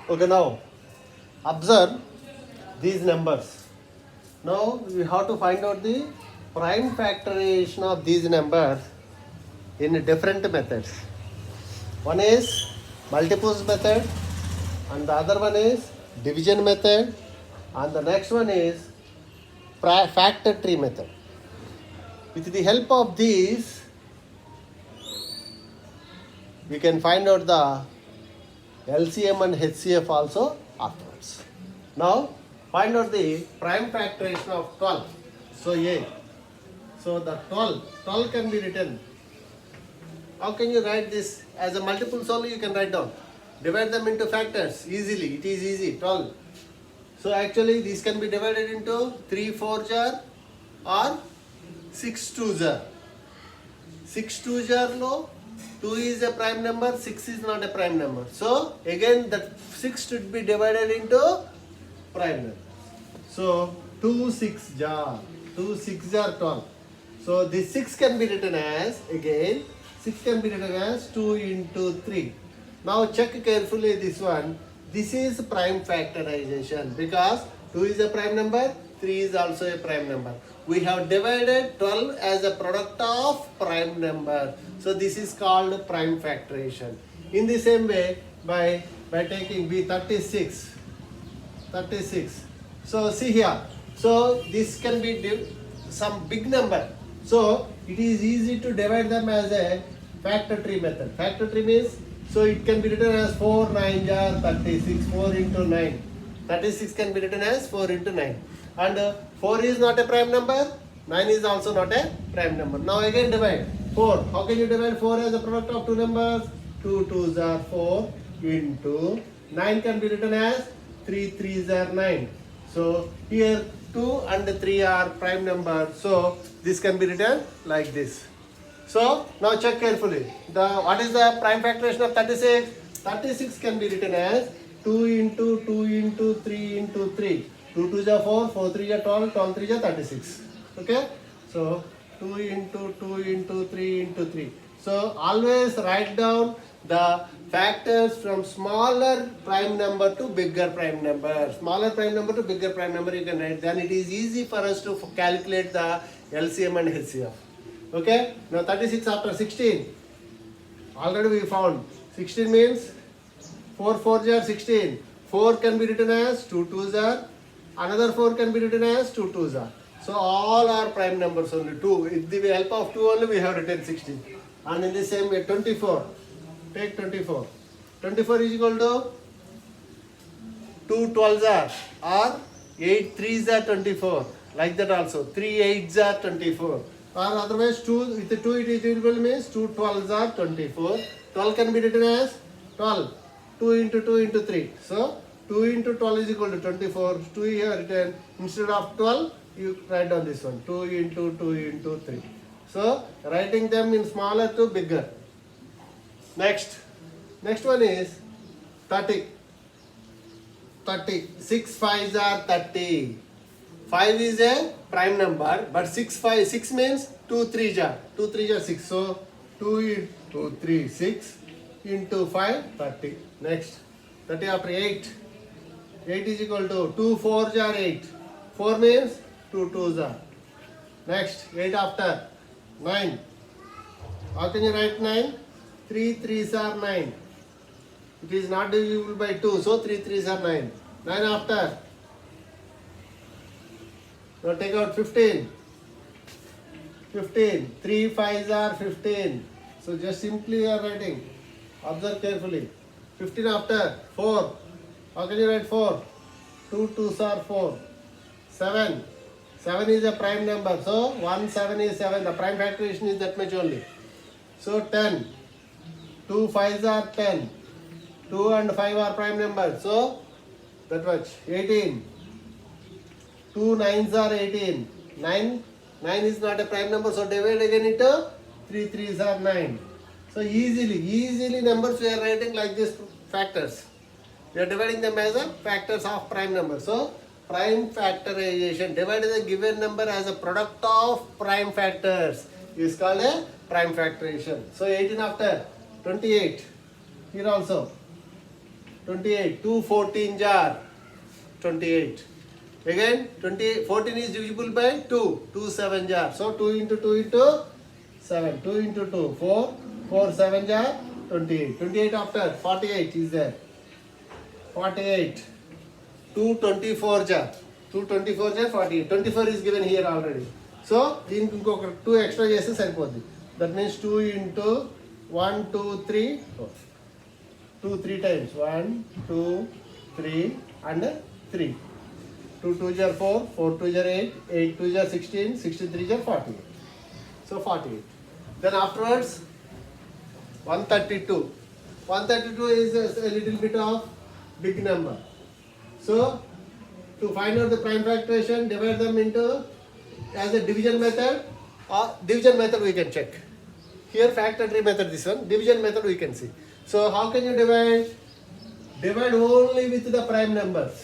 Okay, now observe these numbers. Now we have to find out the prime factorization of these numbers in different methods. One is multiples method, and the other one is division method, and the next one is factor tree method. With the help of these, we can find out the LCM and HCF also afterwards. Now, find out the prime factorization of 12. So, A. So, the 12 can be written. How can you write this? As a multiple only you can write down. Divide them into factors easily. It is easy, 12. So, actually this can be divided into 3 4 jar or 6 2 jar. 6 2 jar no. 2 is a prime number, 6 is not a prime number. So again that 6 should be divided into prime number. So 2 6 jar, 2 6 jar 12. So this 6 can be written as, again 6 can be written as 2 into 3. Now check carefully this one. This is prime factorization because 2 is a prime number, 3 is also a prime number. We have divided 12 as a product of prime number. So this is called prime factorization. In the same way, by taking B 36. So see here. So this can be some big number. So it is easy to divide them as a factor tree method. Factor tree means, so it can be written as 4 9 jar 36, 4 into 9. 36 can be written as 4 into 9. And 4 is not a prime number, 9 is also not a prime number. Now again divide 4. How can you divide 4 as a product of two numbers? 2 2s are 4 into 9 can be written as 3 3s are 9. So here 2 and 3 are prime numbers. So this can be written like this. So now check carefully. What is the prime factorization of 36? 36 can be written as 2 into 2 into 3 into 3. 2 2 is 4, 4 3 is 12, 12 3 is 36. Okay? So 2 into 2 into 3 into 3. So always write down the factors from smaller prime number to bigger prime number. Smaller prime number to bigger prime number you can write. Then it is easy for us to calculate the LCM and HCF. Okay? Now 36 after 16. Already we found. 16 means 4 4 are 16. 4 can be written as 2 2s are. Another 4 can be written as 2 2s are. So all are prime numbers only. 2. With the help of 2 only we have written 16. And in the same way 24. Take 24. 24 is equal to 2 12s are or 8 3s are 24. Like that also. 3 8s are 24. Or otherwise 2 with the 2 it is equal means 2 12s are 24. 12 can be written as 12. 2 into 2 into 3. So 2 into 12 is equal to 24. 2 here written. Instead of 12, you write down this one. 2 into 2 into 3. So writing them in smaller to bigger. Next one is 30. 30. 6 5s are 30. 5 is a prime number, but 6 means 2 3s are. 2 3s are 6. So 2 into 3 6 into 5 30. Next 30 after 8. 8 is equal to 2 4s are 8. 4 means 2 2s are. Next 8 after 9. How can you write 9? 3 3s are 9. It is not divisible by 2, so 3 3s are 9. 9 after. Now take out 15. 15. 3 5s are 15. So just simply you are writing. Observe carefully. 15 after 4. How can you write 4? 2 2s are 4. 7. 7 is a prime number. So 1 7 is 7. The prime factorization is that much only. So 10. 2 5s are 10. 2 and 5 are prime numbers. So that much. 18. 2 9s are 18. 9 is not a prime number. So divide again into 3 3s are 9. So easily numbers we are writing like this factors. We are dividing them as a factors of prime number. So prime factorization, divide the given number as a product of prime factors is called a prime factorization. So 18 after 28. Here also 28. 2 14 jar 28. Again 28, 14 is divisible by 2. 2 7 jar. So 2 into 2 into 7. 2 into 2 4. 4 7 jar 28. 28 after 48 is there. 48. 2 24 jar. 2 24 jar 48. 24 is given here already. So దీనికి ఇంకొక 2 extra చేస్తే సరిపోద్ది. That means 2 into 1 2 3 4. 2 3 times 1 2 3 and 3. 2 2 jar 4, 4 2 jar 8, 8 2 jar 16, 63 jar 48. So 48. Then afterwards 132. 132 is a little bit of big number. So to find out the prime factorization, divide them into as a division method or division method we can check. Here factor tree method this one, division method we can see. So how can you divide? Divide only with the prime numbers.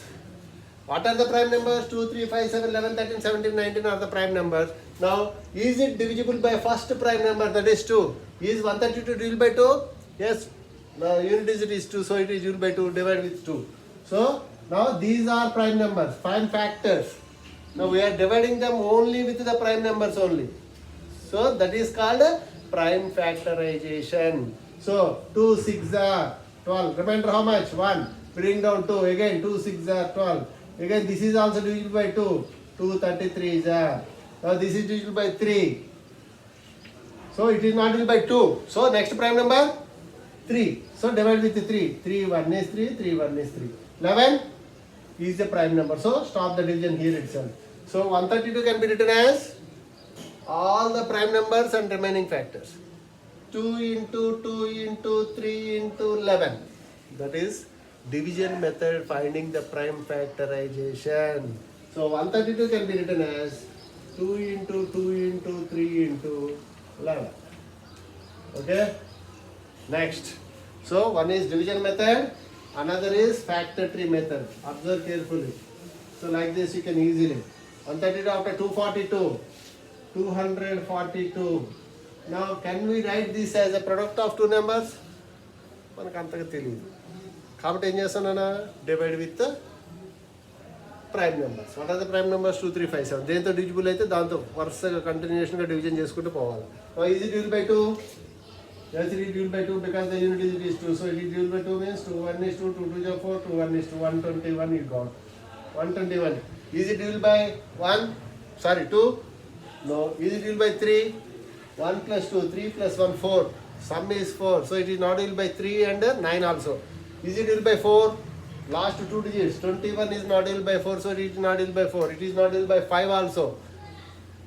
What are the prime numbers? 2, 3, 5, 7, 11, 13, 17, 19 are the prime numbers. Now is it divisible by first prime number, that is 2? Is 132 divisible by 2? Yes. Now unit digit is 2, so it is divisible by 2, divide with 2. So now these are prime numbers, prime factors. Now we are dividing them only with the prime numbers only. So that is called prime factorization. So 2 6 are 12. Remember how much? 1. Bring down 2. Again 2 6 are 12. Again this is also divisible by 2. 2 33 is are. Now this is divisible by 3. So it is not divisible by 2. So next prime number 3. So divide with 3. 3 1 is 3. 3 1 is 3. 11 is the prime number. So stop the division here itself. So 132 can be written as all the prime numbers and remaining factors. 2 into 2 into 3 into 11. That is division method finding the prime factorization. So 132 can be written as 2 into 2 into 3 into 11. Okay. Next. So one is division method. Another is factor tree method. Observe carefully. So like this you can easily. 132 after 242. 242. Now can we write this as a product of two numbers? మనకు అంతగా తెలియదు కాబట్టి ఏం చేస్తానన్నా divide with prime numbers. What are the prime numbers? 2 3 5 7. దేంతో divisible అయితే దాంతో వరుసగా కంటిన్యూషన్గా డివిజన్ చేసుకుంటూ పోవాలి. Easy division by 2. Yes, it is divisible by 2 because the unit digit is 2. So it is divisible by 2 means 2 1 is 2, 2 2 is 4, 2 1 is 2, 121 you got. 121. Is it divisible by 1? Sorry, 2? No. Is it divisible by 3? 1 plus 2, 3 plus 1, 4. Sum is 4. So it is not divisible by 3 and 9 also. Is it divisible by 4? Last 2 digits. 21 is not divisible by 4, so it is not divisible by 4. It is not divisible by 5 also.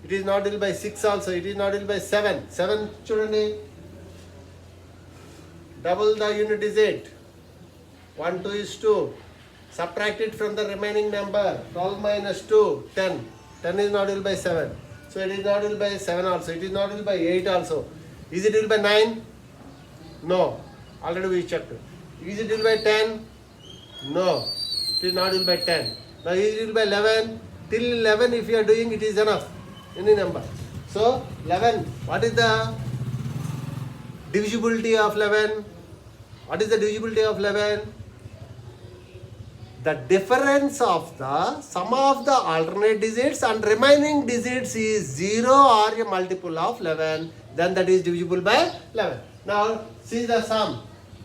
It is not divisible by 6 also. It is not divisible by 7. 7 chudandi. Double the unit digit. 1 2 is 2. Subtract it from the remaining number. 12 minus 2, 10. 10 is not divisible by 7. So it is not divisible by 7 also. It is not divisible by 8 also. Is it divisible by 9? No. Already we checked. Is it divisible by 10? No. It is not divisible by 10. Now is it divisible by 11? Till 11 if you are doing it is enough. Any number. So 11. What is the divisibility of 11? What is the divisibility of 11? The difference of the sum of the alternate digits and remaining digits is 0 or a multiple of 11. Then that is divisible by 11. Now see the sum.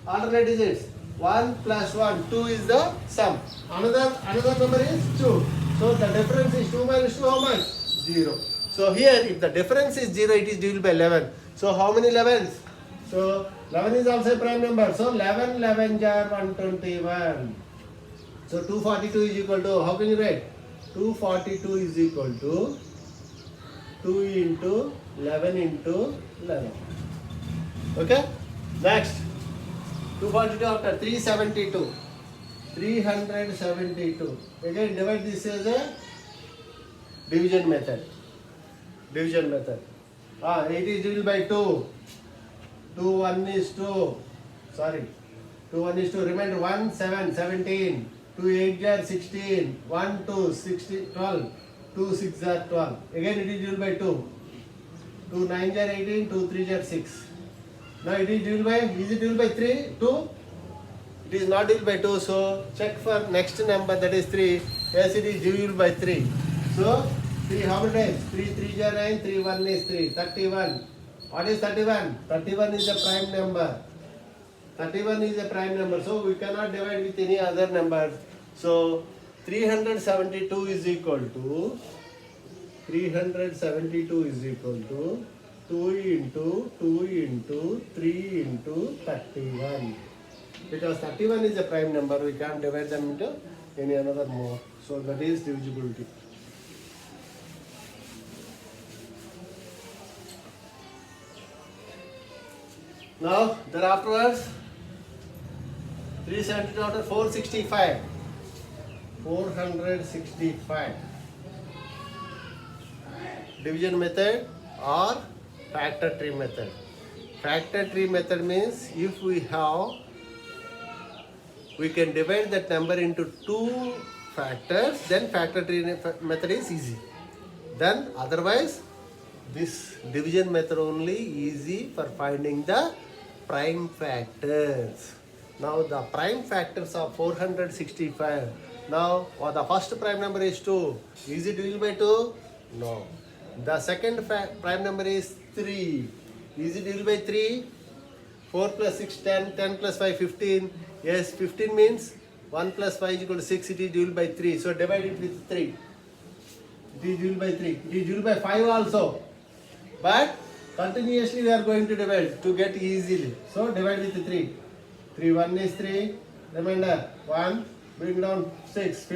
Alternate digits. 1 plus 1. 2 is the sum. Another number is 2. So the difference is 2 minus 2 how much? 0. So here if the difference is 0 it is divisible by 11. So how many 11s? So 11 is also a prime number. So 11 11 jar 121. So 242 is equal to, how can you write? 242 is equal to 2 into 11 into 11. Okay? Next. 242 after 372. 372. Again divide this as a division method. Division method. It is divisible by 2. 2 1 is 2. Sorry. 2 1 is 2. Remember 1 7 17. 2 8 are 16. 1 2 16 12. 2 6 are 12. Again it is divisible by 2. 2 9 are 18. 2 3 are 6. Now it is divisible by, is it divisible by 3? 2? It It is not divisible by 2, so check for next number, that is 3. Yes, it is divisible by 3. So 3 how many times? 3 3 are 9, 3 1 is 3. 31. What is 31? 31 is a prime number. 31 is a prime number, so we cannot divide with any other number. So 372 is equal to 372 is equal to 2 into 2 into 3 into 31. Because 31 is a prime number, we can't divide them into any another more. So that is divisibility. Now, thereafterwards, 372 after 465. 465. Division method or factor tree method. Factor tree method means if we can divide that number into 2 factors, then factor tree method is easy. Then otherwise, this division method only easy for finding the prime factors. Now the prime factors are 465. Now the first prime number is 2. Is it divisible by 2? No. The second prime number is 3. Is it divisible by 3? 4 plus 6, 10. 10 plus 5, 15. Yes, 15 means 1 plus 5 is equal to 6. It is divisible by 3. So divide it with 3. It is divisible by 3. It is divisible by 5 also. But continuously we are going to divide to get easily. So divide with 3. 3 1 is 3. Remainder 1. Bring down 6.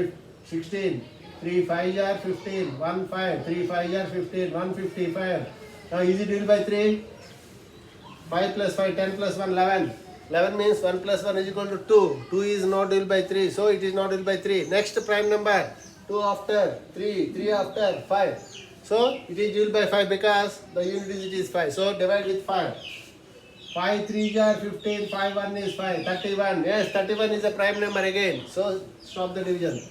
16. 3 5 are 15. 1 5. 3 5 are 15. 155. Now is it divisible by 3? 5 plus 5, 10 plus 1, 11. 11 means 1 plus 1 is equal to 2. 2 is not divisible by 3. So it is not divisible by 3. Next prime number. 2 after 3. 3 after 5. So it is divisible by 5 because the unit digit is 5. So divide with 5. 5 3 are 15. 5 1 is 5. 31. Yes, 31 is a prime number again. So stop the division.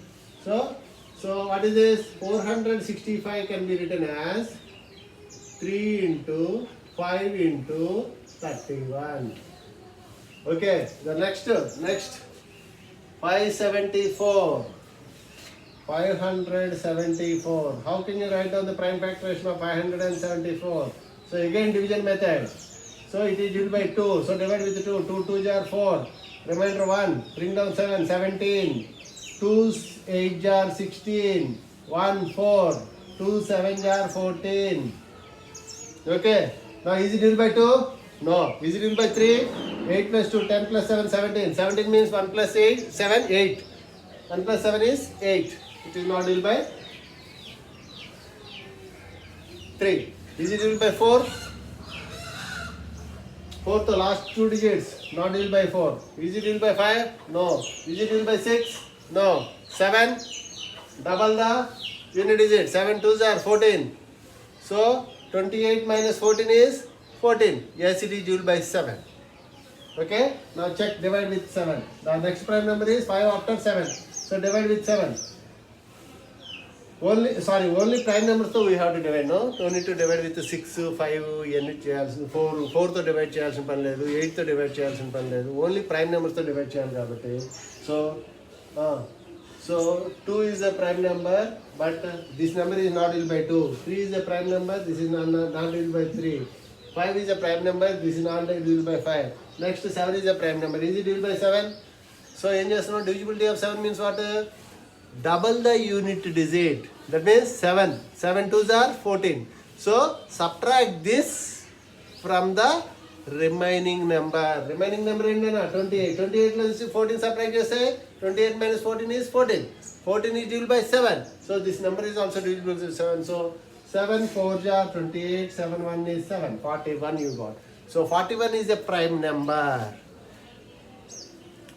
So what is this? 465 can be written as 3 into 5 into 31. Okay, the next 574. 574. How can you write down the prime factorization of 574? So again division method. So it is divisible by 2. So divide with 2. 2 2 are 4. Remainder 1. Bring down 7. 17. 2 8 are 16. 1 4. 2 7 are 14. Okay. Now is it divisible by 2? No. Is it divisible by 3? 8 plus 2, 10 plus 7, 17. 17 means 1 plus 8, 7, 8. 1 plus 7 is 8. It is not divisible by 3. Is it divisible by 4? 4 the last 2 digits. Not divisible by 4. Is it divisible by 5? No. Is it divisible by 6? No. 7. Double the unit digit. 7 2s are 14. So 28 minus 14 is 14. Yes, it is divisible by 7. Okay. Now check, divide with 7. The next prime number is 5 after 7. So divide with 7. Only prime numbers though we have to divide, no? Don't need to divide with 6, 5, 4 to divide cheyalsina pani ledu, 8 to divide cheyalsina pani ledu. Only prime numbers to divide cheyali kabatti. So 2 is a prime number, but this number is not divisible by 2. 3 is a prime number, this is not divisible by 3. 5 is a prime number, this is not divisible by 5. Next 7 is a prime number. Is it divisible by 7? So in just now divisibility of 7 means what? Double the unit digit. That means 7. 7 2s are 14. So subtract this from the remaining number. Remaining number is 28. 28 plus 14 subtract say 28 minus 14 is 14. 14 is divisible by 7. So this number is also divisible by 7. So 7 4 are 28. 7 1 is 7. 41 you got. So 41 is a prime number.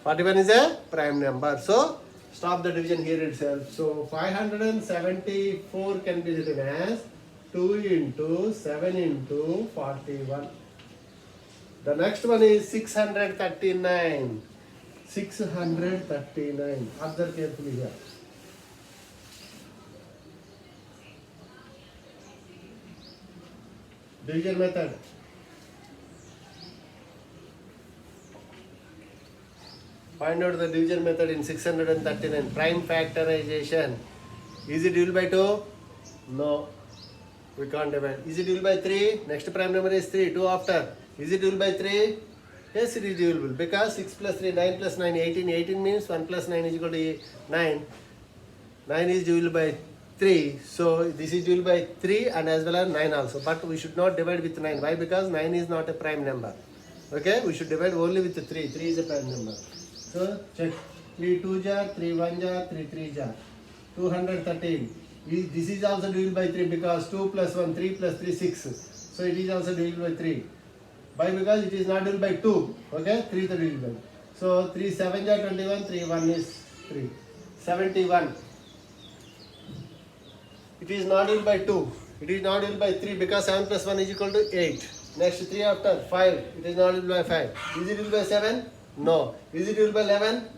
41 is a prime number. So stop the division here itself. So 574 can be written as 2 into 7 into 41. The next one is 639. 639. Observe carefully here. Division method. Find out the division method in 639. Prime factorization. Is it divisible by 2? No. We can't divide. Is it divisible by 3? Next prime number is 3. 2 after. Is it divisible by 3? Yes, it is divisible. Because 6 plus 3, 9 plus 9, 18. 18 means 1 plus 9 is equal to 9. 9 is divisible by 3. So this is divisible by 3 and as well as 9 also. But we should not divide with 9. Why? Because 9 is not a prime number. Okay? We should divide only with 3. 3 is a prime number. So check. 3 2 jar, 3 1 jar, 3 3 jar. 213. This is also divisible by 3 because 2 plus 1, 3 plus 3, 6. So it is also divisible by 3. Why? Because it is not divisible by 2. Okay? 3 is divisible. So 3 7 jar 21, 3 1 is 3. 71. It is not divisible by 2. It is not divisible by 3 because 7 plus 1 is equal to 8. Next 3 after 5. It is not divisible by 5. Is it divisible by 7? No. Is it divisible by 11?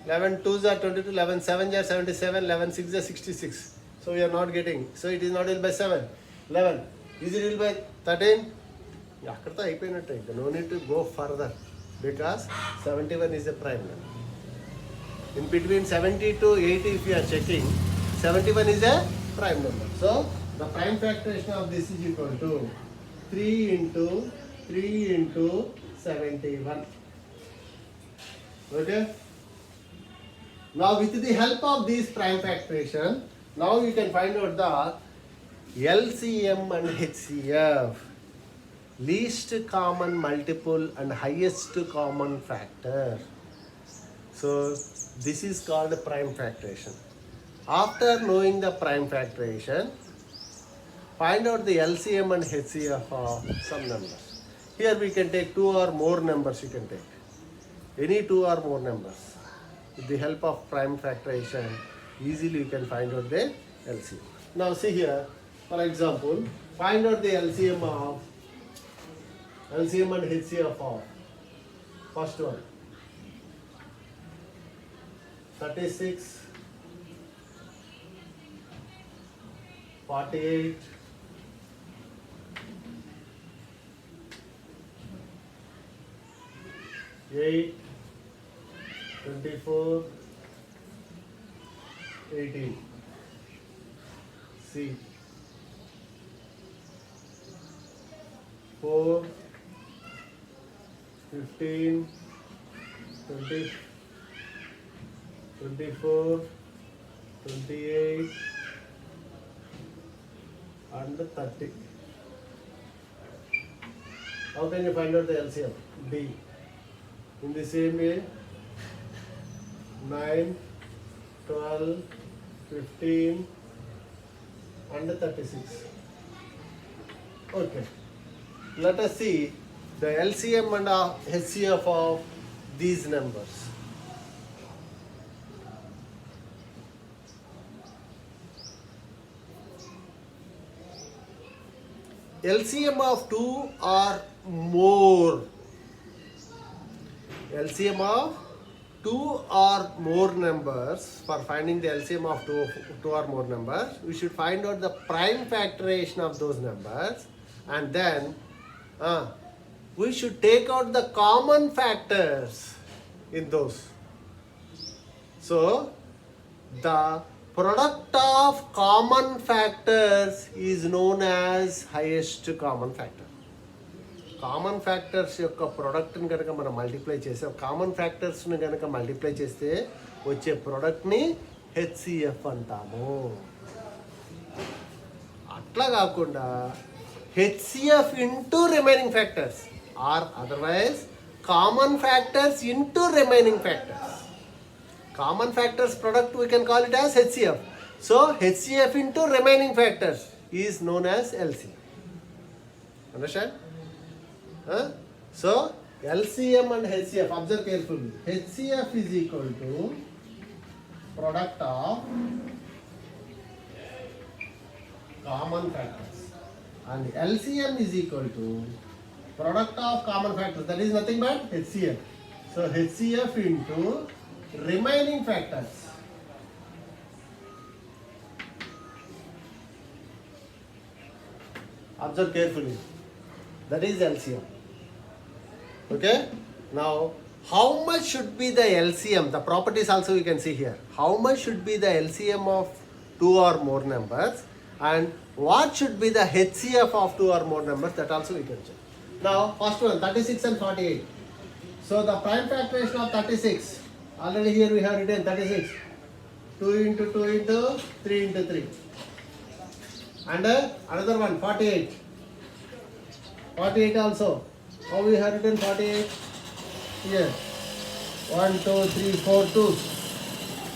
11 2s are 22, 11 7s are 77, 11 6s are 66. So we are not getting. So it is not divisible by 7. 11. Is it divisible by 13? No need to go further because 71 is a prime number. In between 70 to 80 if you are checking, 71 is a prime number. So the prime factorization of this is equal to 3 into 3 into 71. Okay? Now with the help of this prime factorization, now you can find out the LCM and HCF, least common multiple and highest common factor. So this is called prime factorization. After knowing the prime factorization, find out the LCM and HCF of some numbers. Here we can take 2 or more numbers you can take. Any 2 or more numbers. With the help of prime factorization, easily you can find out the LCM. Now see here, for example, find out the LCM and HCF of first one. 36, 48, 8, 24, 18. C. 4, 15, 20, 24, 28, and 30. How can you find out the LCM? D. In the same way, 9, 12, 15, and 36. Okay. Let us see the LCM and HCF of these numbers. LCM of 2 or more. LCM of 2 or more numbers. For finding the LCM of 2 or more numbers, we should find out the prime factorization of those numbers, and then we should take out the common factors in those. So the product of common factors is known as highest common factor. Common factors యొక్క ప్రోడక్ట్ని కనుక మనం multiply చేస్తే, common ఫ్యాక్టర్స్ని కనుక multiply చేస్తే వచ్చే ప్రోడక్ట్ని HCF అంటాము. అట్లా కాకుండా HCF into remaining factors or otherwise common factors into remaining factors. Common factors product we can call it as HCF. So HCF into remaining factors is known as LCM. Understand? So LCM and HCF, observe carefully. HCF is equal to product of common factors, and LCM is equal to product of common factors. That is nothing but HCF. So HCF into remaining factors. Observe carefully. That is LCM. Okay? Now, how much should be the LCM? The properties also you can see here. How much should be the LCM of two or more numbers, and what should be the HCF of two or more numbers? That also we can check. Now, first one, 36 and 48. So the prime factorization of 36. Already here we have written 36. 2 into 2 into 3 into 3. And another one, 48. 48 also. How we have written 48? Here. 1, 2, 3, 4 twos.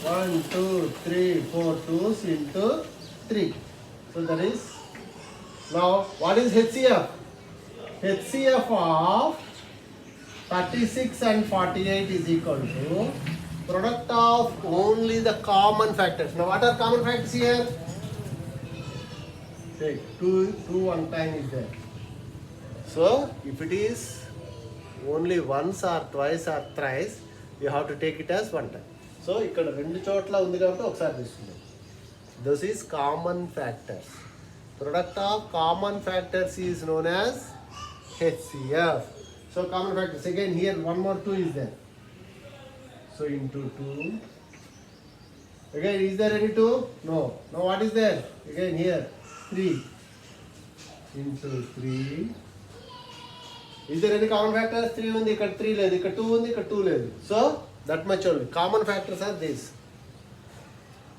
1, 2, 3, 4 twos into 3. So that is. Now, what is HCF? HCF of 36 and 48 is equal to product of only the common factors. Now, what are common factors here? Take 2 one time is there. So, if it is only once or twice or thrice, you have to take it as one time. So, ఇక్కడ రెండు చోట్ల ఉంది కాబట్టి ఒకసారి తీసుకుందాం. This is common factors. Product of common factors is known as HCF. So, common factors. Again, here one more 2 is there. So, into 2. Again, is there any 2? No. Now, what is there? Again, here 3 into 3. Is there any common factors? 3 undi, ikkada 3 ledu, ikkada 2 undi, ikkada 2 ledu. So that much only. Common factors are these.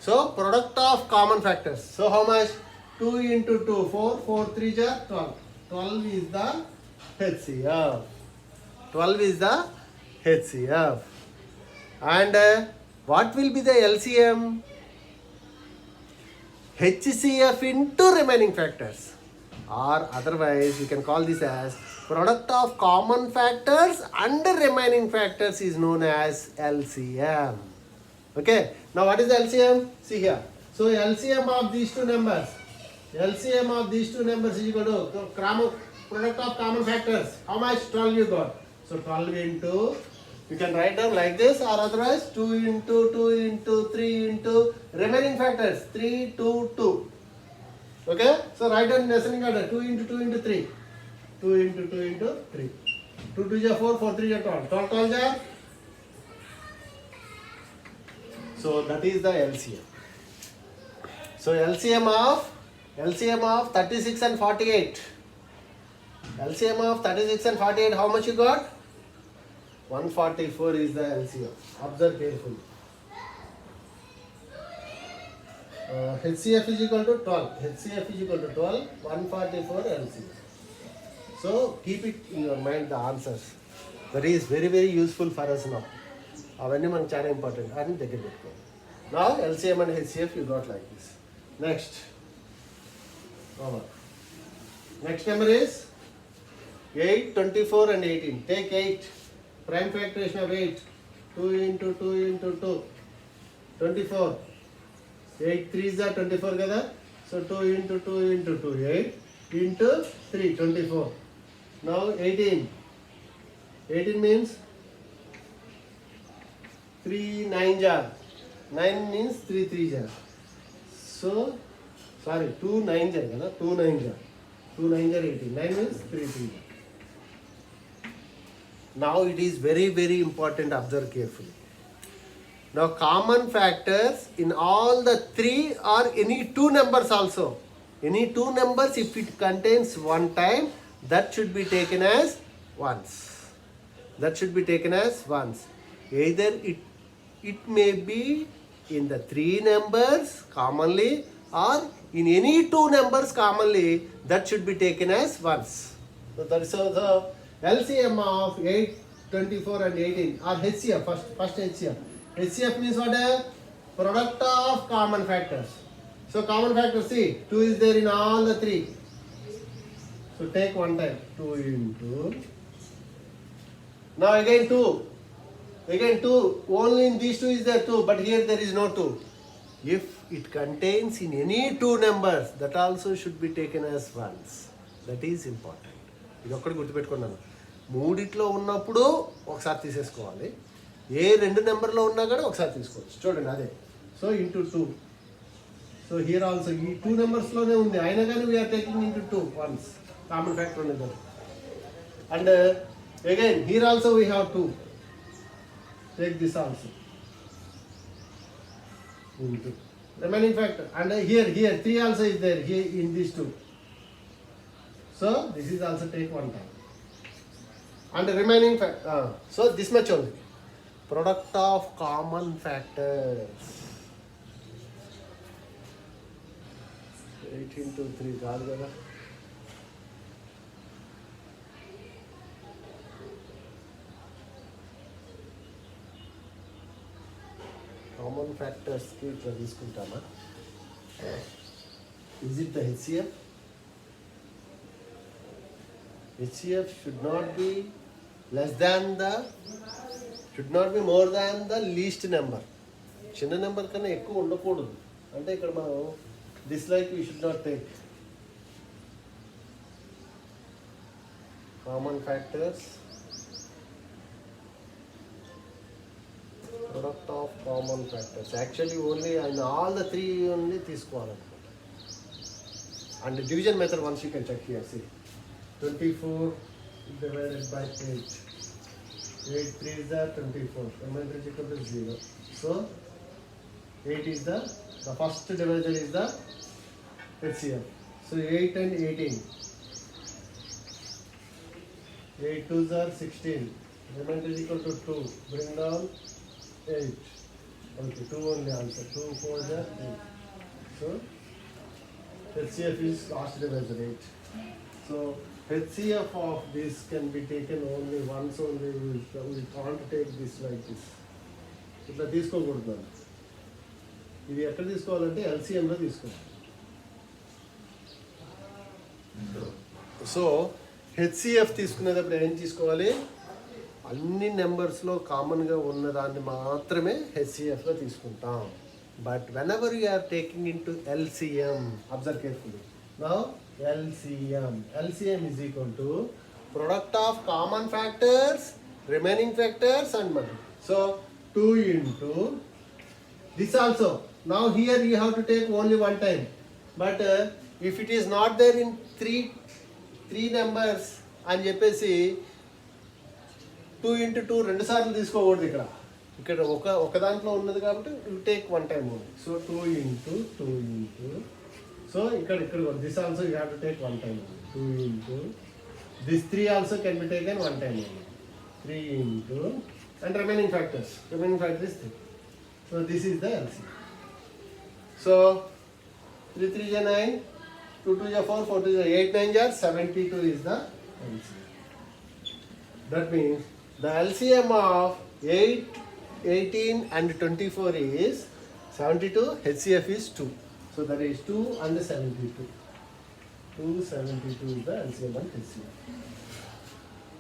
So product of common factors. So how much? 2 into 2, 4, 4 3 are 12. 12 is the HCF. 12 is the HCF. And what will be the LCM? HCF into remaining factors. Or otherwise you can call this as product of common factors and remaining factors is known as LCM. Okay, now what is the LCM? See here. So LCM of these two numbers, LCM of these two numbers is equal to product of common factors. How much? 12 you got. So 12 into, you can write down like this, or otherwise 2 into 2 into 3 into remaining factors, 3, 2, 2. Okay, so write down in ascending order, 2 into 2 into 3. 2 into 2 into 3. 2 2 is 4, 4 3 is 12. 12 12 is. So that is the LCM. So LCM of 36 and 48. LCM of 36 and 48, how much you got? 144 is the LCM. Observe carefully. HCF is equal to 12. HCF is equal to 12. 144 LCM. So keep it in your mind the answers. That is very very useful for us now. అవన్నీ మనకు చాలా important అని దగ్గర పెట్టుకోవాలి. Now LCM and HCF you got like this. Next. Next number is 8, 24 and 18. Take 8. Prime factorization of 8. 2 into 2 into 2. 24. 8 3s are 24 kada. So 2 into 2 into 2. 8 into 3. 24. Now 18. 18 means 3 9s are. 9 means 3 3s are. So, sorry, 2 9s are. 2 9s are. 2 9s are 18. 9 means 3 3s are. Now it is very very important, observe carefully. Now common factors in all the 3 or any 2 numbers also. Any 2 numbers, if it contains one time, that should be taken as ones. That should be taken as ones. Either it may be in the 3 numbers commonly, or in any 2 numbers commonly, that should be taken as ones. So that is the LCM of 8, 24 and 18, or HCF, first HCF. HCF means what? Product of common factors. So common factors, see, 2 is there in all the 3. So take one time, 2 into. Now again 2. Again 2. Only in these 2 is there 2, but here there is no 2. If it contains in any 2 numbers, that also should be taken as ones. That is important. ఇది ఒక్కటి గుర్తుపెట్టుకున్నాను. మూడిట్లో ఉన్నప్పుడు ఒకసారి తీసేసుకోవాలి. ఏ 2 నెంబర్లో ఉన్నా కూడా ఒకసారి తీసుకోవచ్చు. చూడండి అదే. So into 2. So here also ఈ 2 నెంబర్స్లోనే ఉంది, అయినా కానీ we're taking into 2 ones. Common factor ఉండదు. And again here also we have 2. take this also into remaining factor, and here 3 also is there here in these two. So this is also take one time. And the remaining factor, so this much only. Product of common factors. 8 into 3 కాదు కదా. Common factors కి ఇట్లా తీసుకుంటామా? Is it the HCF? HCF should not be less than the, should not be more than the least number. చిన్న number కన్నా ఎక్కువ ఉండకూడదు. అంటే ఇక్కడ మనం dislike we should not take. Common factors, product of common factors. Actually only in all the three only తీసుకోవాలన్నమాట. And the division method once you can check here. See, 24 divided by 8. 8 3 is the 24. Remainder is equal to 0. So 8 is the first divisor is the HCF. So 8 and 18. 8 2s are 16. Remainder is equal to 2. Bring down 8. Okay, 2 only answer. 2 4s are 8. So HCF is last divisor 8. So HCF of this can be taken only once only. We can't take this like this. ఇట్లా తీసుకోకూడదు. ఇది ఎక్కడ తీసుకోవాలంటే ఎల్సిఎంలో తీసుకోవాలి. So HCF తీసుకునేటప్పుడు ఏం తీసుకోవాలి? అన్ని నెంబర్స్లో కామన్గా ఉన్నదాన్ని మాత్రమే హెచ్సిఎఫ్లో తీసుకుంటాం. But whenever you are taking into LCM, observe carefully. Now LCM is equal to product of common factors, remaining factors and multiple. So 2 into this also. Now here you have to take only one time. But if it is not there in three numbers అని చెప్పేసి 2 into 2 రెండు సార్లు తీసుకోకూడదు. ఇక్కడ ఒక దాంట్లో ఉన్నది కాబట్టి you take one time only. So 2 into so ఇక్కడ this also you have to take one time only. 2 into this 3 also can be taken one time only. 3 into and remaining factor is 3. So this is the LCM. So 3 3 is 9, 2 2 is 4, 4 2 is 8, 9 is 72 is the LCM. That means the LCM of 8, 18 and 24 is 72. HCF is 2. So that is 2 and 72. 272 is the LCM and HCF.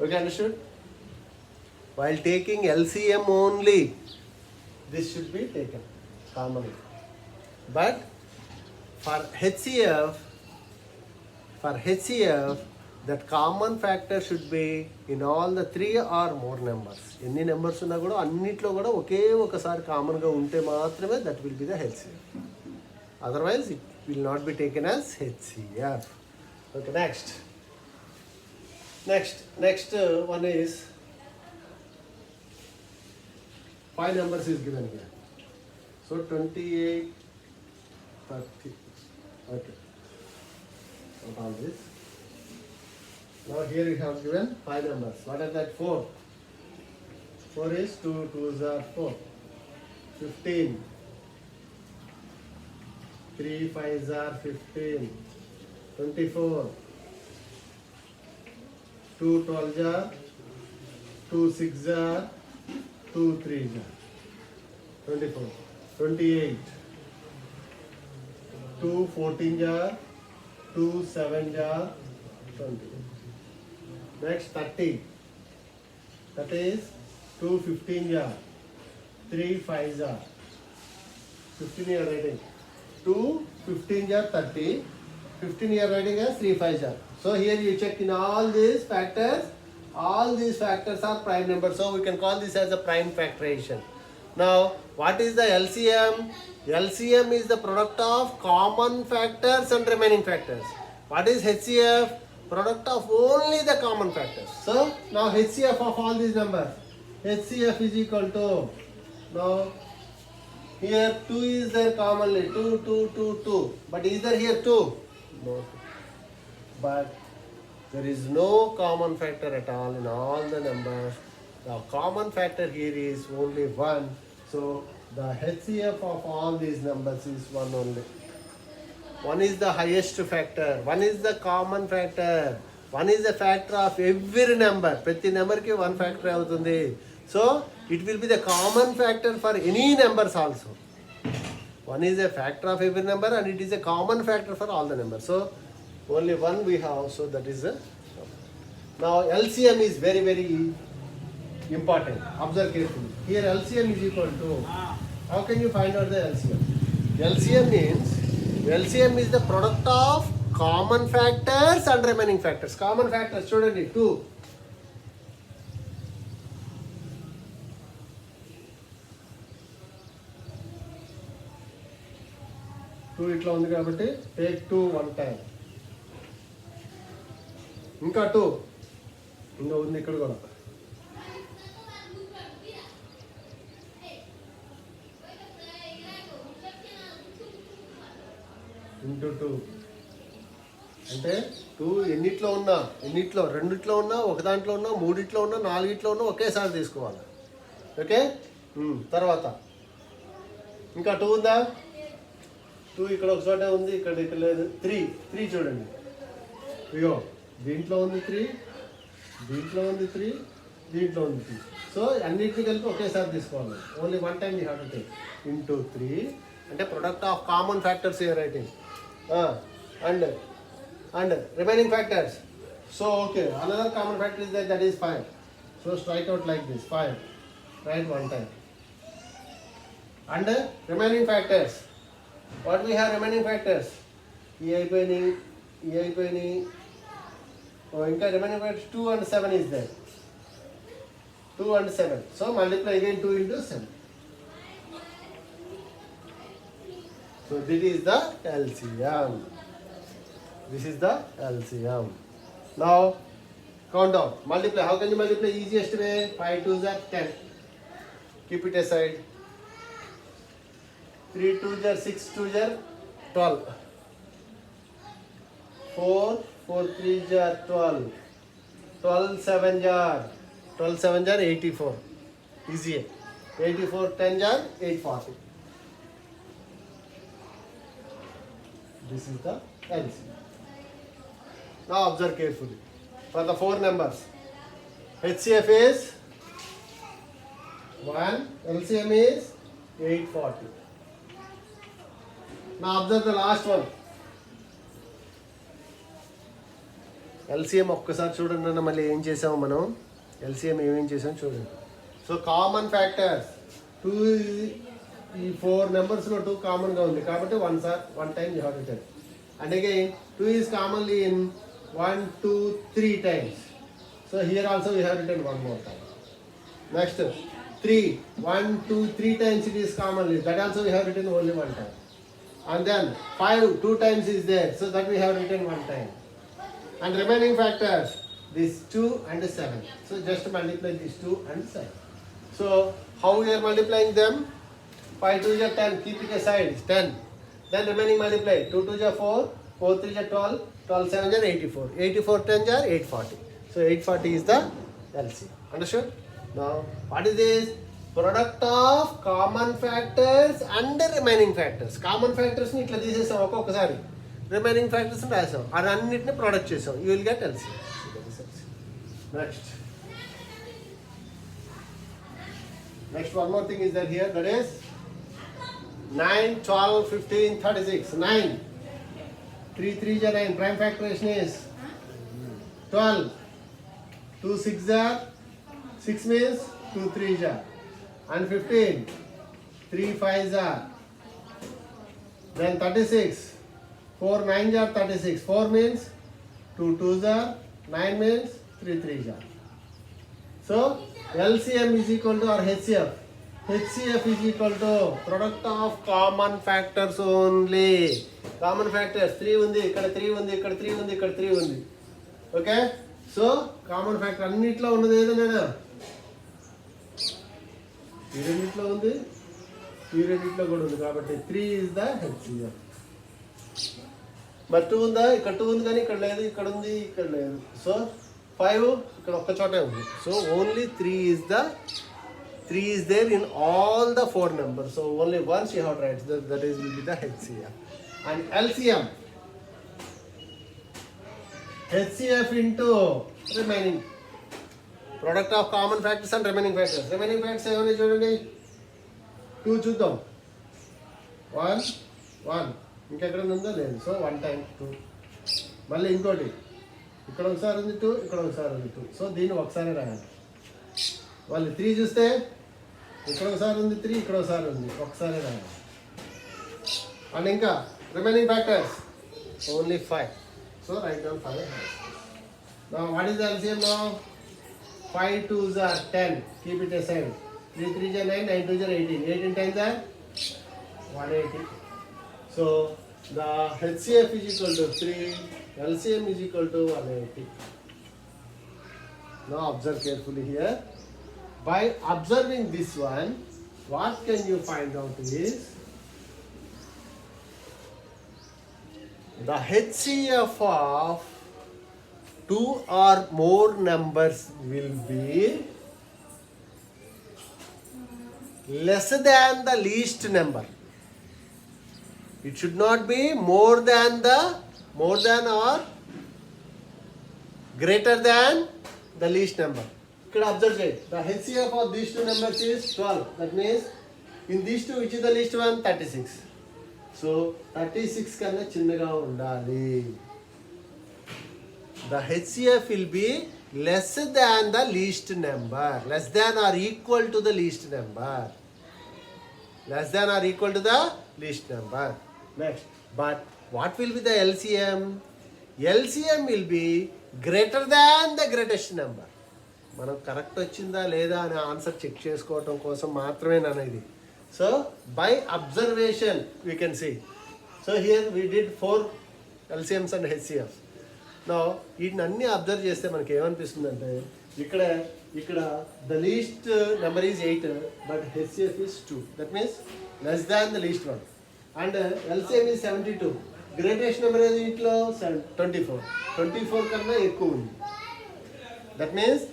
Okay, understood? While taking LCM only, this should be taken commonly. But for HCF, that common factor should be in all the 3 or more numbers. ఎన్ని numbers ఉన్నా కూడా అన్నిట్లో కూడా ఒకే ఒకసారి కామన్గా ఉంటే మాత్రమే that will be the HCF. Otherwise it will not be taken as HCF. Okay, next one is 5 numbers is given here. So 28, 30. Okay, not all this. Now here we have given 5 numbers. What are that? 4 is 2 2s are 4. 15. 3 5s are 15. 24. 2 12s are 2 6s are 2 3s are 24. 28. 2 14s are 2 7s are 20. Next 30. That is 2 15s are 3 5s are 15 you are writing. 2 15s are 30. 15 you are writing as 3 5s are. So here you check in all these factors are prime numbers. So we can call this as a prime factorization. Now what is the LCM? LCM is the product of common factors and remaining factors. What is HCF? Product of only the common factors. So now HCF of all these numbers HCF is equal to, now here 2 is there commonly, 2, 2, 2, 2. But is there here 2? No. But there is no common factor at all in all the numbers. The common factor here is only 1. So the HCF of all these numbers is 1 only. 1 is the highest factor. 1 is the common factor. 1 is the factor of every number. Prati number ki 1 factor avutundi. So it will be the common factor for any numbers also. 1 is a factor of every number and it is a common factor for all the numbers. So only 1 we have. So that is the. Now LCM is very, very important. Observe carefully. Here LCM is equal to. How can you find out the LCM? LCM means, LCM is the product of common factors and remaining factors. Common factors చూడండి 2. ఇట్లా ఉంది కాబట్టి take 2 1 time. ఇంకా 2 ఇంకా ఉంది ఇక్కడ కూడా. Into 2 అంటే 2 ఎన్నిట్లో ఉన్నా, ఎన్నిట్లో, రెండిట్లో ఉన్నా, ఒక దాంట్లో ఉన్నా, మూడిట్లో ఉన్నా, నాలుగిట్లో ఉన్నా ఒకేసారి తీసుకోవాలి. ఓకే. తర్వాత ఇంకా 2 ఉందా? 2 ఇక్కడ ఒక చోట ఉంది, ఇక్కడ ఇక్కడ లేదు. 3 చూడండి. ఇగో దీంట్లో ఉంది 3, దీంట్లో ఉంది 3, దీంట్లో ఉంది 3. సో అన్నిటిని కలిపి ఒకేసారి తీసుకోవాలి. Only 1 time you have to take. Into 3 అంటే product of common factors you're writing. And remaining factors. So okay, another common factor is that is 5. So strike out like this, 5. Write 1 time. And remaining factors. What we have remaining factors? E అయిపోయినాయి. ఇంకా remaining factors 2 and 7 is there. 2 and 7. So multiply again 2 into 7. So this is the LCM. This is the LCM. Now count down. Multiply. How can you multiply? Easiest way. 5 2s are 10. Keep it aside. 3 2s are 6 2s are 12. 4 3s are 12. 12 7s are 84. Easy. 84 10s are 840. This is the LCM. Now observe carefully. For the 4 numbers, HCF is 1, LCM is 840. Now observe the last one. LCM ఒక్కసారి చూడండి అన్న, మళ్ళీ ఏం చేసాము మనం, LCM ఏమేం చేసాము చూడండి. సో కామన్ ఫ్యాక్టర్స్ 2, ఈ 4 నెంబర్స్లో 2 కామన్గా ఉంది కాబట్టి 1 time you have to take. And again 2 is commonly in 1 2 3 times. So here also we have written 1 more time. Next 3 1 2 3 times it is commonly, that also we have written only 1 time. And then 5 2 times is there, so that we have written 1 time. And remaining factors, this 2 and 7. So just multiply these 2 and 7. So how we are multiplying them? 5 2 is 10, keep it aside, 10. Then remaining multiply. 2 2 are 4, 4 3 are 12, 12 7 are 84. 84 10 are 840. So 840 is the LCM. Understood? Now what is this? Product of common factors and remaining factors. Common factors ni itla తీసేసాం ఒక్కొక్కసారి. Remaining factors ని రాసాం. ఆ అన్నిటిని product చేసాం. You will get LCM. Next one more thing is that here, that is 9, 12, 15, 36. 9. 3 3s are 9. Prime factorization is 12. 2 6s are 6 means 2 3s are. And 15. 3 5s are. Then 36. 4 9s are 36. 4 means 2 2s are. 9 means 3 3s are. So LCM is equal to, or HCF. HCF is equal to product of common factors only. Common factors 3 ఉంది, ఇక్కడ 3 ఉంది, ఇక్కడ 3 ఉంది, ఇక్కడ 3 ఉంది. Okay. So common factor అన్నిట్లో ఉన్నది ఏదైనా ఈ రెండిట్లో ఉంది, ఈ రెండిట్లో కూడా ఉంది, కాబట్టి 3 is the HCF. మరి 2 ఉందా? ఇక్కడ 2 ఉంది కానీ ఇక్కడ లేదు, ఇక్కడ ఉంది, ఇక్కడ లేదు. సో 5 ఇక్కడ ఒక్క చోటే ఉంది. So only 3 is there in all the 4 numbers. So only once you have to write that is will be the HCF. And LCM, HCF into remaining product of common factors and remaining factors. Remaining factors ఏమని చూడండి, 2 చూద్దాం. 1 1 ఇంకెక్కడ ఉందో లేదు. So 1 times 2. మళ్ళీ ఇంకోటి ఇక్కడ ఒకసారి ఉంది 2, ఇక్కడ ఒకసారి ఉంది 2. సో దీన్ని ఒకసారి రాయాలి. మళ్ళీ 3 చూస్తే ఇక్కడ ఒకసారి ఉంది 3, ఇక్కడ ఒకసారి ఉంది, ఒకసారి రాయాలి. అండ్ ఇంకా remaining factors only 5. So right down 5. Now what is the LCM now? 5 2s are 10. Keep it aside. 3 3s are 9, 9 2s are 18. 18 times are 180. So the HCF is equal to 3. LCM is equal to 180. Now observe carefully here. By observing this one, what can you find out is the HCF of 2 or more numbers will be less than the least number. It should not be more than or greater than the least number. Could observe it. The HCF of these two numbers is 12. That means in these two, which is the least one? 36. So 36 kanna chinnaga undali. The HCF will be less than the least number. Less than or equal to the least number. Less than or equal to the least number. Next. But what will be the LCM? LCM will be greater than the greatest number. మనం correct వచ్చిందా లేదా అనే answer check చేసుకోవటం కోసం మాత్రమే ఇది. So by observation we can see. So here we did 4 LCMs and HCFs. నా వీటిని అన్నీ అబ్జర్వ్ చేస్తే మనకి ఏమనిపిస్తుంది అంటే ఇక్కడ the least number is 8 but HCF is 2. That means less than the least one. And LCM is 72. Greatest number ఏది ఇంట్లో 24 కన్నా ఎక్కువ ఉంది. That means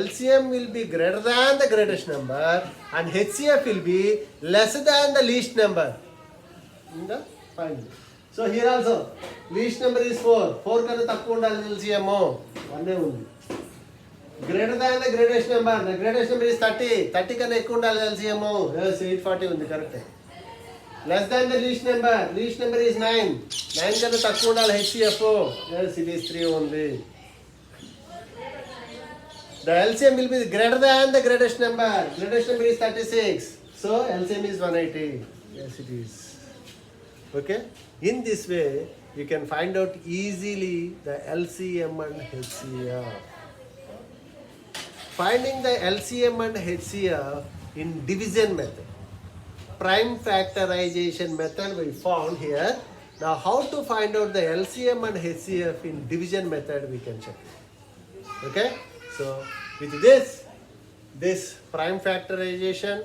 LCM will be greater than the greatest number and HCF will be less than the least number. Fine. So here also least number is 4. 4 kanna takku undali LCM 1 undi. Greater than the greatest number. The greatest number is 30. 30 kanna ekku undali LCM. Yes, 840 undi, correct. Less than the least number. Least number is 9. 9 kanna takku undali HCF. Yes, it is 3 only. The LCM will be greater than the greatest number. Greatest number is 36. So LCM is 180. Yes, it is. Okay. In this way, you can find out easily the LCM and HCF. Finding the LCM and HCF in division method. Prime factorization method we found here. Now how to find out the LCM and HCF in division method we can check. Okay. So with this prime factorization,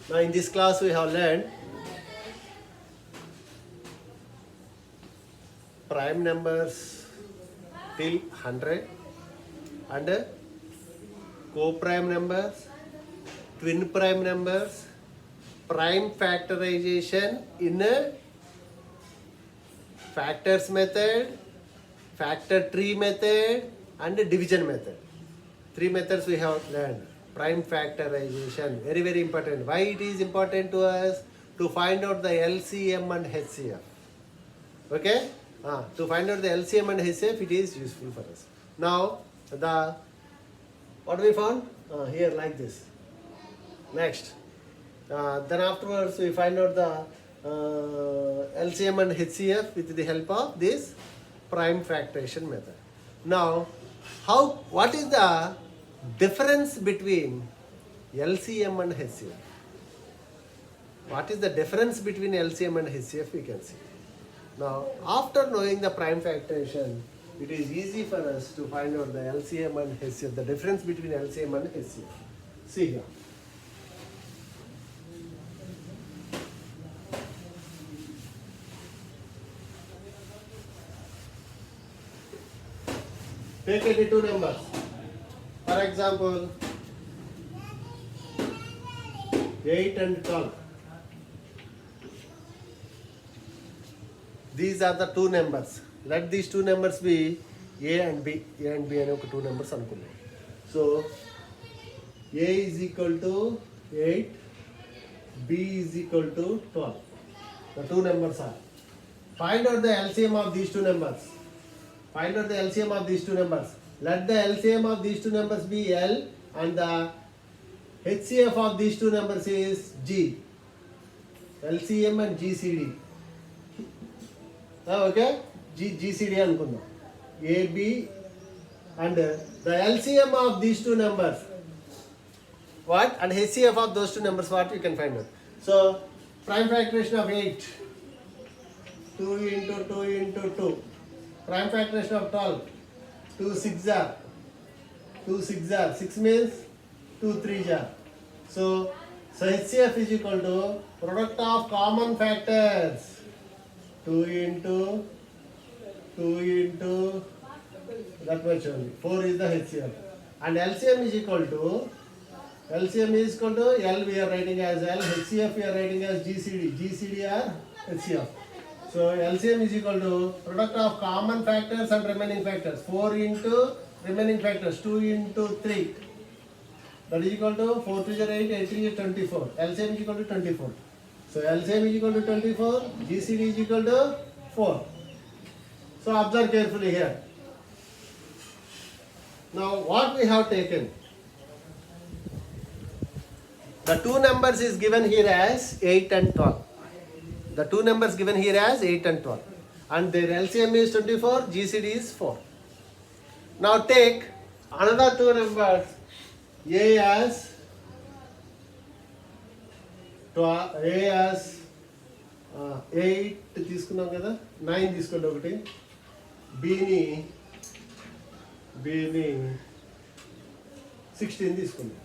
now in this class we have learned prime numbers till 100 and co-prime numbers, twin prime numbers, prime factorization in a factors method, factor tree method and division method. 3 methods we have learned. Prime factorization, very very important. Why it is important to us? To find out the LCM and HCF. Okay. To find out the LCM and HCF, it is useful for us. Now what we found here like this. Next, then afterwards we find out the LCM and HCF with the help of this prime factorization method. Now what is the difference between LCM and HCF? What is the difference between LCM and HCF we can see. Now after knowing the prime factorization, it is easy for us to find out the LCM and HCF, the difference between LCM and HCF. See here. Take any two numbers. For example, 8 and 12. These are the two numbers. Let these two numbers be A and B. A and B are two numbers. So A is equal to 8, B is equal to 12. The two numbers are. Find out the LCM of these two numbers. Find out the LCM of these two numbers. Let the LCM of these two numbers be L and the HCF of these two numbers is G. LCM and GCD. Okay? GCD అనుకుందాం. AB and the LCM of these two numbers. What? And HCF of those two numbers, what you can find out. So, prime factoration of 8. 2 into 2 into 2. Prime factoration of 12. 2 6 are. 2 6 are. 6 means 2 3 are. So HCF is equal to product of common factors. 2 into 2 into that much only. 4 is the HCF. And LCM is equal to L we are writing as L, HCF we are writing as GCD. GCD are HCF. So LCM is equal to product of common factors and remaining factors. 4 into remaining factors. 2 into 3. That is equal to 4 to 8, 8 is 24. LCM is equal to 24. So LCM is equal to 24. GCD is equal to 4. So observe carefully here. Now what we have taken? The two numbers is given here as 8 and 12. The two numbers given here as 8 and 12. And their LCM is 24, GCD is 4. Now take another two numbers, A as 8 తీసుకున్నాం కదా, 9 తీసుకోండి ఒకటి, Bని 16 తీసుకోండి.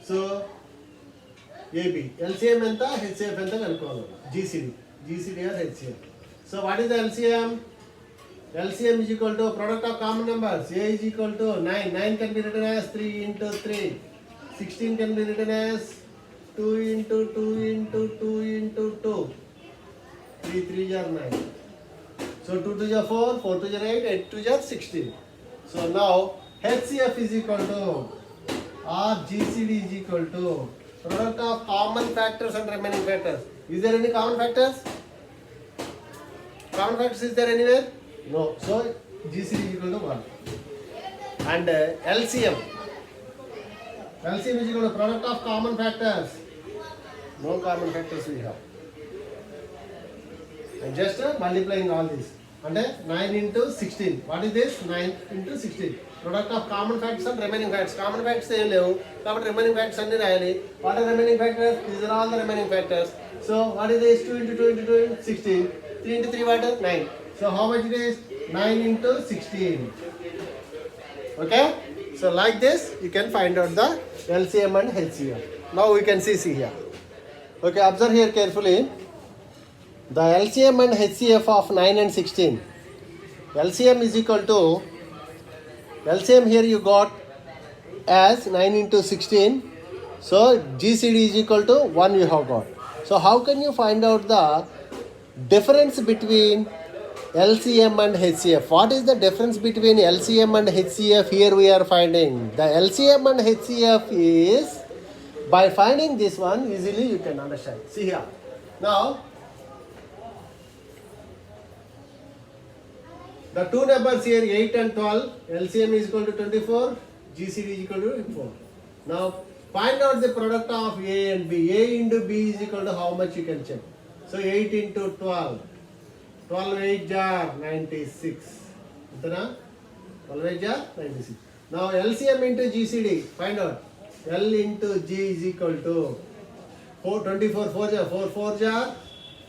So AB, LCM ఎంత, HCF ఎంత కనుక్కోవాలి. GCD or HCF. So what is the LCM? LCM is equal to product of common numbers. A is equal to 9. 9 can be written as 3 into 3. 16 can be written as 2 into 2 into 2 into 2. 3 3 are 9. So 2 2 are 4, 4 2 are 8, 8 2 are 16. So now HCF is equal to or GCD is equal to product of common factors and remaining factors. Is there any common factors? Common factors is there anywhere? No. So GCD is equal to 1. And LCM is equal to product of common factors. No common factors we have. And just multiplying all this. And 9 into 16. What is this? 9 into 16. Product of common factors and remaining factors. Common factors ఏం లేవు కాబట్టి remaining factors అన్ని రాయాలి. What are remaining factors? These are all the remaining factors. So what is this? 2 into 2 into 2 into 16. 3 into 3 what is 9. So how much it is? 9 into 16. Okay? So like this you can find out the LCM and HCF. Now we can see here. Okay, observe here carefully. The LCM and HCF of 9 and 16. LCM is equal to, LCM here you got as 9 into 16. So GCD is equal to 1 you have got. So how can you find out the difference between LCM and HCF? What is the difference between LCM and HCF here we are finding? The LCM and HCF is, by finding this one easily you can understand. See here. Now the two numbers here 8 and 12, LCM is equal to 24, GCD is equal to 4. Now find out the product of A and B. A into B is equal to how much you can check. So 8 into 12. 12 8 jar 96. 12 8 jar 96. Now LCM into GCD. Find out. L into G is equal to 24 4 jar 4 4 jar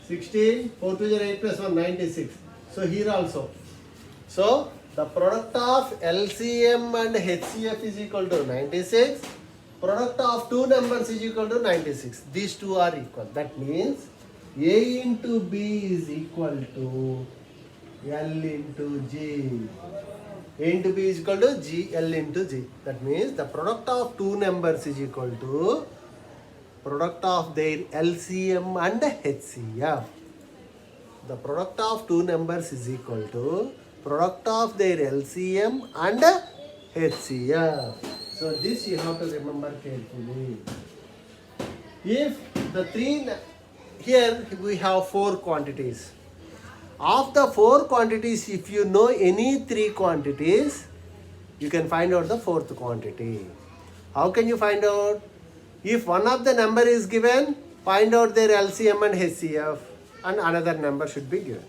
16. 4 2 jar 8 plus 1 96. So here also. So the product of LCM and HCF is equal to 96. Product of two numbers is equal to 96. These two are equal. That means A into B is equal to L into G. A into B is equal to G L into G. That means the product of two numbers is equal to product of their LCM and HCF. The product of two numbers is equal to product of their LCM and HCF. So this you have to remember carefully. If the three, here we have four quantities. Of the four quantities, if you know any three quantities, you can find out the fourth quantity. How can you find out? If one of the number is given, find out their LCM and HCF, and another number should be given.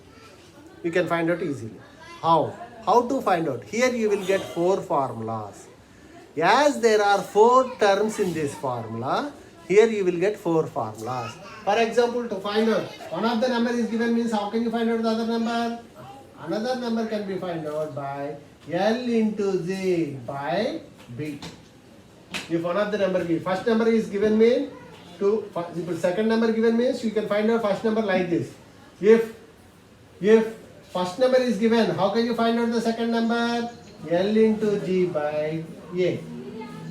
You can find out easily. How? How to find out? Here you will get four formulas. As there are four terms in this formula, here you will get four formulas. For example, to find out one of the number is given means how can you find out the other number? Another number can be found out by L into Z by B. If one of the number given, first number is given means second number given means you can find out first number like this. If first number is given, how can you find out the second number? L into G by A.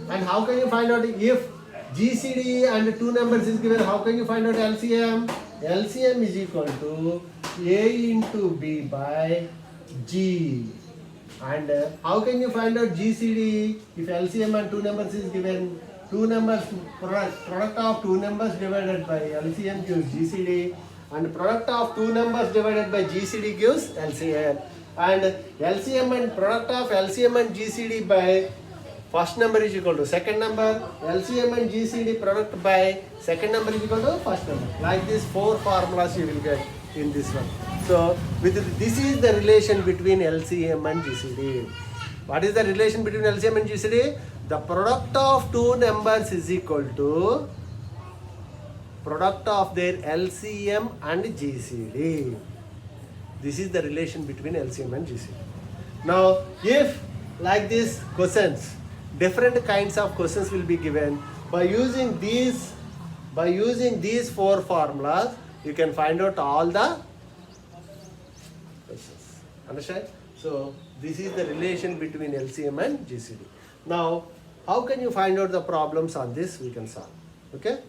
And how can you find out if GCD and two numbers is given, how can you find out LCM? LCM is equal to A into B by G. And how can you find out GCD if LCM and two numbers is given? Two numbers, product of two numbers divided by LCM gives GCD, and product of two numbers divided by GCD gives LCM. And LCM and product of LCM and GCD by first number is equal to second number. LCM and GCD product by second number is equal to first number. Like this, four formulas you will get in this one. So this is the relation between LCM and GCD. What is the relation between LCM and GCD? The product of two numbers is equal to product of their LCM and GCD. This is the relation between LCM and GCD. Now, if like this questions, different kinds of questions will be given. By using these four formulas, you can find out all the questions. Understand? So this is the relation between LCM and GCD. Now, how can you find out the problems on this? We can solve. Okay.